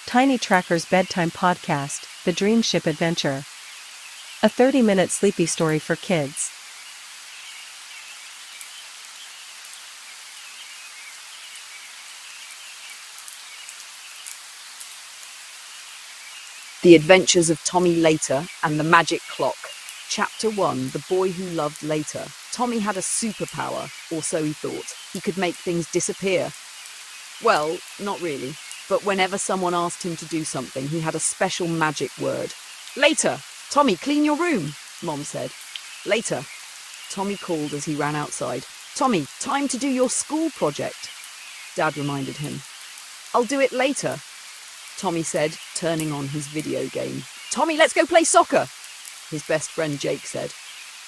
Tiny Tracker's bedtime podcast, The Dream Ship Adventure. A 30-minute sleepy story for kids. The Adventures of Tommy Later and the Magic Clock. Chapter 1, The Boy Who Loved Later. Tommy had a superpower, or so he thought. He could make things disappear. Well, not really, but whenever someone asked him to do something, he had a special magic word. Later! Tommy, clean your room, Mom said. Later, Tommy called as he ran outside. Tommy, time to do your school project, Dad reminded him. I'll do it later, Tommy said, turning on his video game. Tommy, let's go play soccer, his best friend Jake said.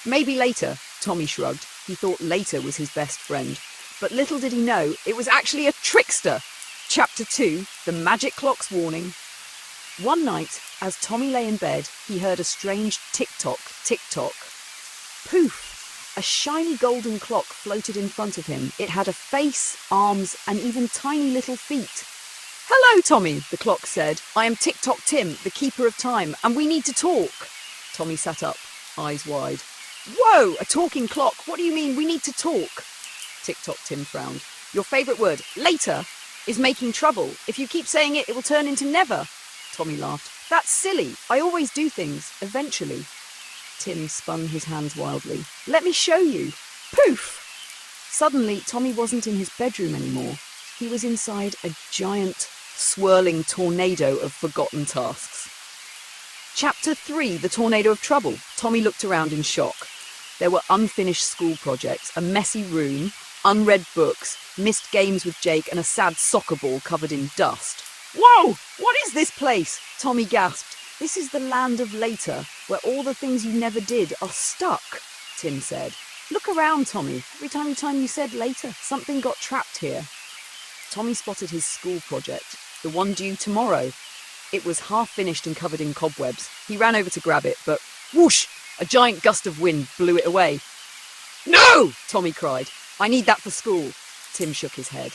Maybe later, Tommy shrugged. He thought later was his best friend. But little did he know, it was actually a trickster. Chapter 2, The Magic Clock's Warning. One night, as Tommy lay in bed, he heard a strange tick-tock, tick-tock. Poof! A shiny golden clock floated in front of him. It had a face, arms, and even tiny little feet. Hello, Tommy, the clock said. I am Tick-Tock Tim, the keeper of time, and we need to talk. Tommy sat up, eyes wide. Whoa, a talking clock. What do you mean we need to talk? Tick-Tock Tim frowned. Your favourite word, later, is making trouble. If you keep saying it, it will turn into never. Tommy laughed. That's silly. I always do things, eventually. Tim spun his hands wildly. Let me show you. Poof! Suddenly, Tommy wasn't in his bedroom anymore. He was inside a giant, swirling tornado of forgotten tasks. Chapter 3, The Tornado of Trouble. Tommy looked around in shock. There were unfinished school projects, a messy room, unread books, missed games with Jake, and a sad soccer ball covered in dust. Whoa! What is this place? Tommy gasped. This is the land of later, where all the things you never did are stuck, Tim said. Look around, Tommy. Every time you said later, something got trapped here. Tommy spotted his school project, the one due tomorrow. It was half finished and covered in cobwebs. He ran over to grab it, but whoosh! A giant gust of wind blew it away. No! Tommy cried. I need that for school. Tim shook his head.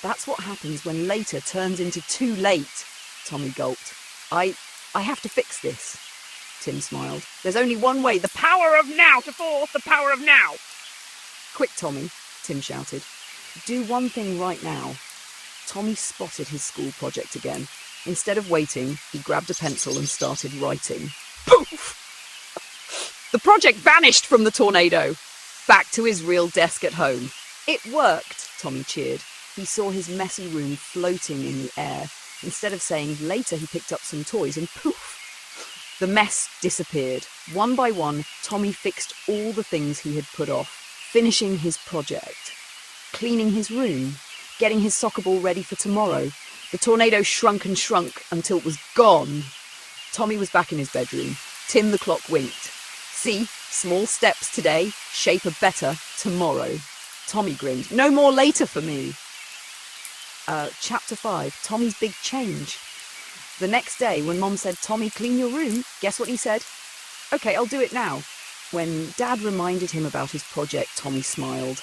That's what happens when later turns into too late, Tommy gulped. I have to fix this. Tim smiled. There's only one way. The power of now to force the power of now. Quick, Tommy, Tim shouted. Do one thing right now. Tommy spotted his school project again. Instead of waiting, he grabbed a pencil and started writing. Poof! The project vanished from the tornado. Back to his real desk at home. It worked, Tommy cheered. He saw his messy room floating in the air. Instead of saying later, he picked up some toys and poof! The mess disappeared. One by one, Tommy fixed all the things he had put off, finishing his project, cleaning his room, getting his soccer ball ready for tomorrow. The tornado shrunk and shrunk until it was gone. Tommy was back in his bedroom. Tim the clock winked. See, small steps today shape a better tomorrow. Tommy grinned. No more later for me. Chapter 5, Tommy's Big Change. The next day, when Mom said, Tommy, clean your room, guess what he said? Okay, I'll do it now. When Dad reminded him about his project, Tommy smiled.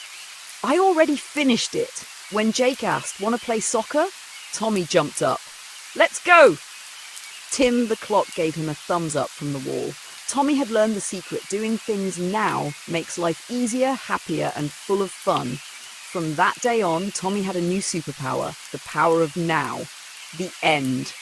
I already finished it. When Jake asked, want to play soccer? Tommy jumped up. Let's go! Tim the clock gave him a thumbs up from the wall. Tommy had learned the secret. Doing things now makes life easier, happier, and full of fun. From that day on, Tommy had a new superpower, the power of now. The end.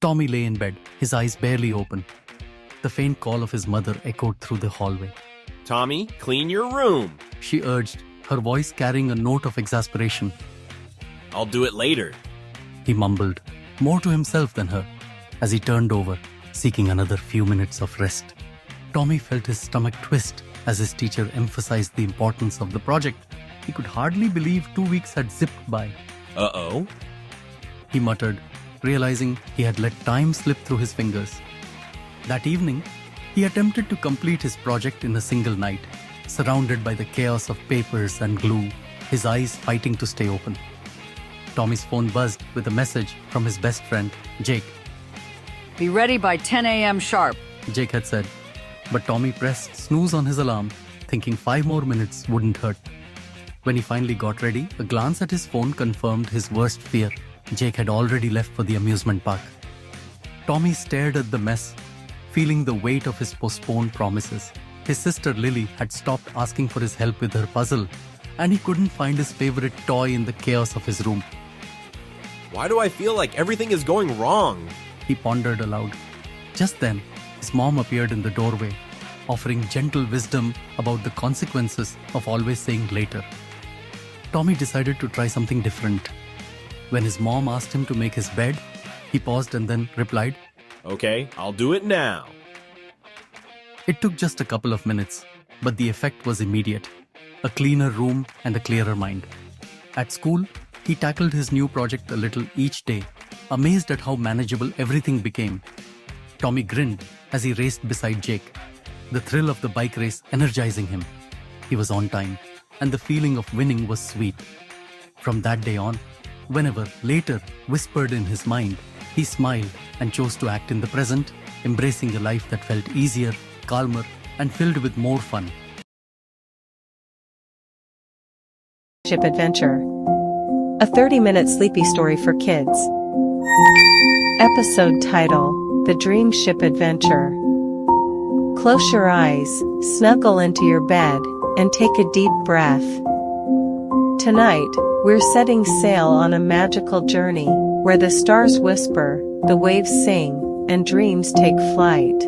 Tommy lay in bed, his eyes barely open. The faint call of his mother echoed through the hallway. Tommy, clean your room. She urged, her voice carrying a note of exasperation. I'll do it later. He mumbled, more to himself than her, as he turned over, seeking another few minutes of rest. Tommy felt his stomach twist as his teacher emphasized the importance of the project. He could hardly believe 2 weeks had zipped by. Uh-oh. He muttered, realizing he had let time slip through his fingers. That evening, he attempted to complete his project in a single night, surrounded by the chaos of papers and glue, his eyes fighting to stay open. Tommy's phone buzzed with a message from his best friend, Jake. Be ready by 10 a.m. sharp. Jake had said, but Tommy pressed snooze on his alarm, thinking 5 more minutes wouldn't hurt. When he finally got ready, a glance at his phone confirmed his worst fear. Jake had already left for the amusement park. Tommy stared at the mess, feeling the weight of his postponed promises. His sister Lily had stopped asking for his help with her puzzle, and he couldn't find his favorite toy in the chaos of his room. Why do I feel like everything is going wrong? He pondered aloud. Just then, his mom appeared in the doorway, offering gentle wisdom about the consequences of always saying later. Tommy decided to try something different. When his mom asked him to make his bed, he paused and then replied, Okay, I'll do it now. It took just a couple of minutes, but the effect was immediate. A cleaner room and a clearer mind. At school, he tackled his new project a little each day, amazed at how manageable everything became. Tommy grinned as he raced beside Jake, the thrill of the bike race energizing him. He was on time, and the feeling of winning was sweet. From that day on, whenever later whispered in his mind, he smiled and chose to act in the present, embracing a life that felt easier, calmer, and filled with more fun. Ship Adventure. A 30-minute sleepy story for kids. Episode title: The Dream Ship Adventure. Close your eyes, snuggle into your bed, and take a deep breath. Tonight, we're setting sail on a magical journey, where the stars whisper, the waves sing, and dreams take flight.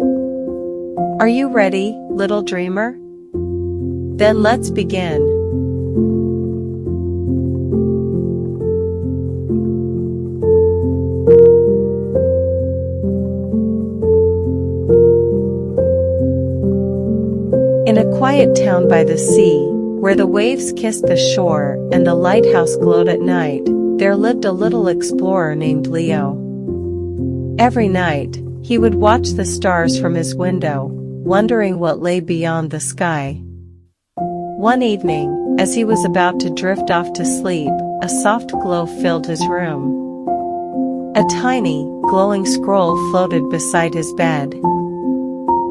Are you ready, little dreamer? Then let's begin. In a quiet town by the sea, where the waves kissed the shore and the lighthouse glowed at night, there lived a little explorer named Leo. Every night, he would watch the stars from his window, wondering what lay beyond the sky. One evening, as he was about to drift off to sleep, a soft glow filled his room. A tiny, glowing scroll floated beside his bed.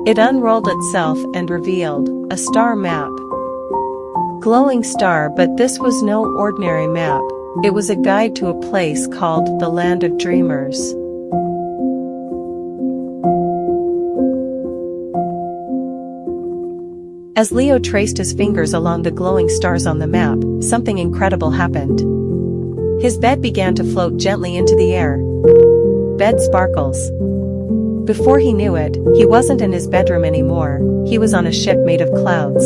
It unrolled itself and revealed a star map. Glowing star, but this was no ordinary map. It was a guide to a place called the Land of Dreamers. As Leo traced his fingers along the glowing stars on the map, something incredible happened. His bed began to float gently into the air. Bed sparkles. Before he knew it, he wasn't in his bedroom anymore. He was on a ship made of clouds.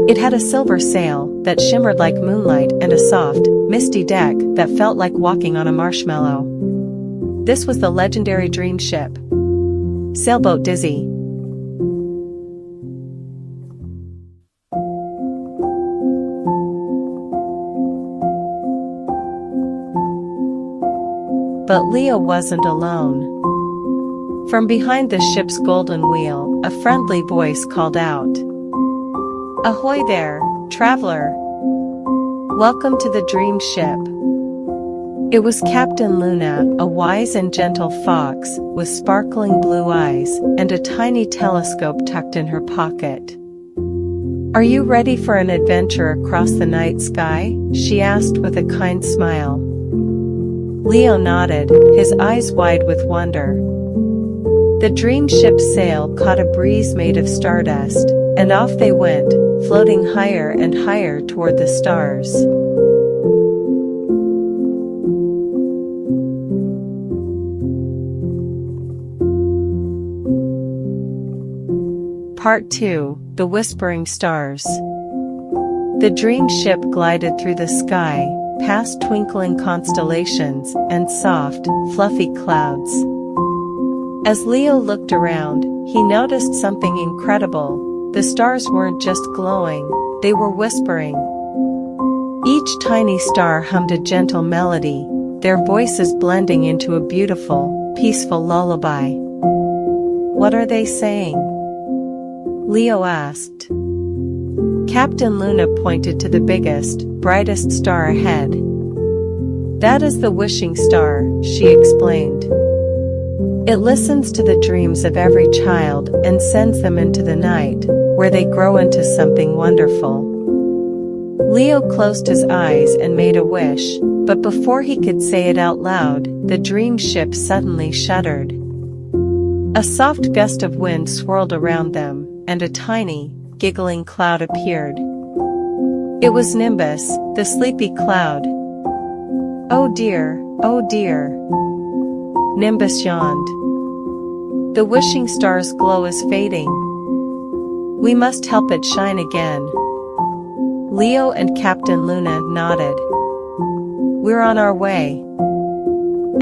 It had a silver sail that shimmered like moonlight and a soft, misty deck that felt like walking on a marshmallow. This was the legendary dream ship. Sailboat Dizzy. But Leo wasn't alone. From behind the ship's golden wheel, a friendly voice called out, "Ahoy there, traveler! Welcome to the dream ship." It was Captain Luna, a wise and gentle fox, with sparkling blue eyes, and a tiny telescope tucked in her pocket. "Are you ready for an adventure across the night sky?" she asked with a kind smile. Leo nodded, his eyes wide with wonder. The dream ship's sail caught a breeze made of stardust, and off they went, floating higher and higher toward the stars. Part 2, The Whispering Stars. The dream ship glided through the sky, past twinkling constellations and soft, fluffy clouds. As Leo looked around, he noticed something incredible. The stars weren't just glowing, they were whispering. Each tiny star hummed a gentle melody, their voices blending into a beautiful, peaceful lullaby. "What are they saying?" Leo asked. Captain Luna pointed to the biggest, brightest star ahead. "That is the wishing star," she explained. "It listens to the dreams of every child and sends them into the night, where they grow into something wonderful." Leo closed his eyes and made a wish, but before he could say it out loud, the dream ship suddenly shuddered. A soft gust of wind swirled around them, and a tiny, giggling cloud appeared. It was Nimbus, the sleepy cloud. "Oh dear, oh dear." Nimbus yawned. "The wishing star's glow is fading. We must help it shine again." Leo and Captain Luna nodded. "We're on our way."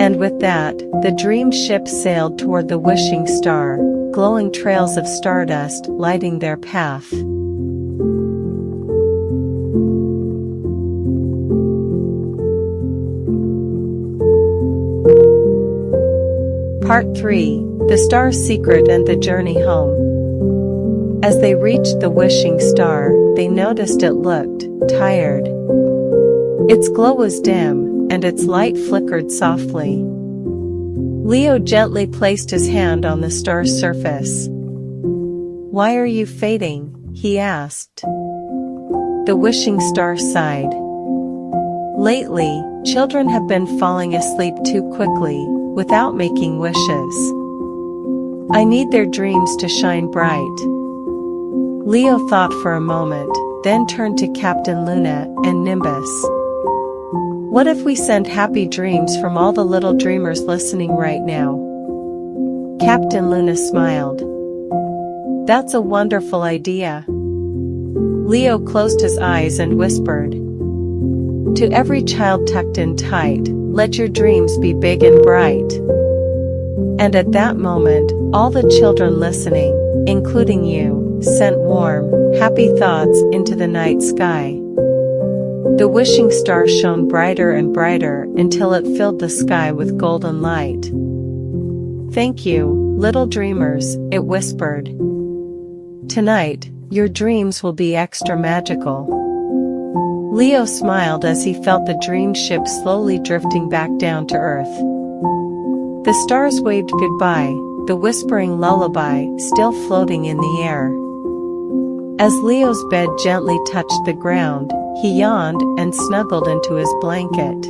And with that, the dream ship sailed toward the wishing star, glowing trails of stardust lighting their path. Part 3, The Star's Secret and the Journey Home. As they reached the wishing star, they noticed it looked tired. Its glow was dim, and its light flickered softly. Leo gently placed his hand on the star's surface. "Why are you fading?" he asked. The wishing star sighed. "Lately, children have been falling asleep too quickly, without making wishes. I need their dreams to shine bright." Leo thought for a moment, then turned to Captain Luna and Nimbus. "What if we send happy dreams from all the little dreamers listening right now?" Captain Luna smiled. "That's a wonderful idea." Leo closed his eyes and whispered, "To every child tucked in tight, let your dreams be big and bright." And at that moment, all the children listening, including you, sent warm, happy thoughts into the night sky. The wishing star shone brighter and brighter until it filled the sky with golden light. "Thank you, little dreamers," it whispered. "Tonight, your dreams will be extra magical." Leo smiled as he felt the dream ship slowly drifting back down to Earth. The stars waved goodbye, the whispering lullaby still floating in the air. As Leo's bed gently touched the ground, he yawned and snuggled into his blanket.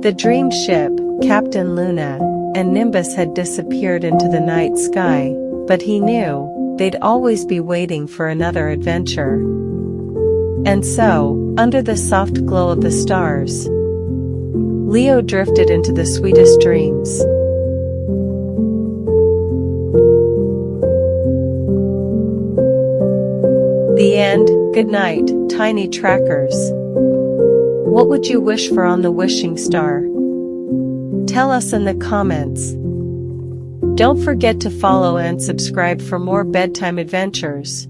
The dream ship, Captain Luna, and Nimbus had disappeared into the night sky, but he knew they'd always be waiting for another adventure. And so, under the soft glow of the stars, Leo drifted into the sweetest dreams. The end. Good night, tiny trackers. What would you wish for on the wishing star? Tell us in the comments. Don't forget to follow and subscribe for more bedtime adventures.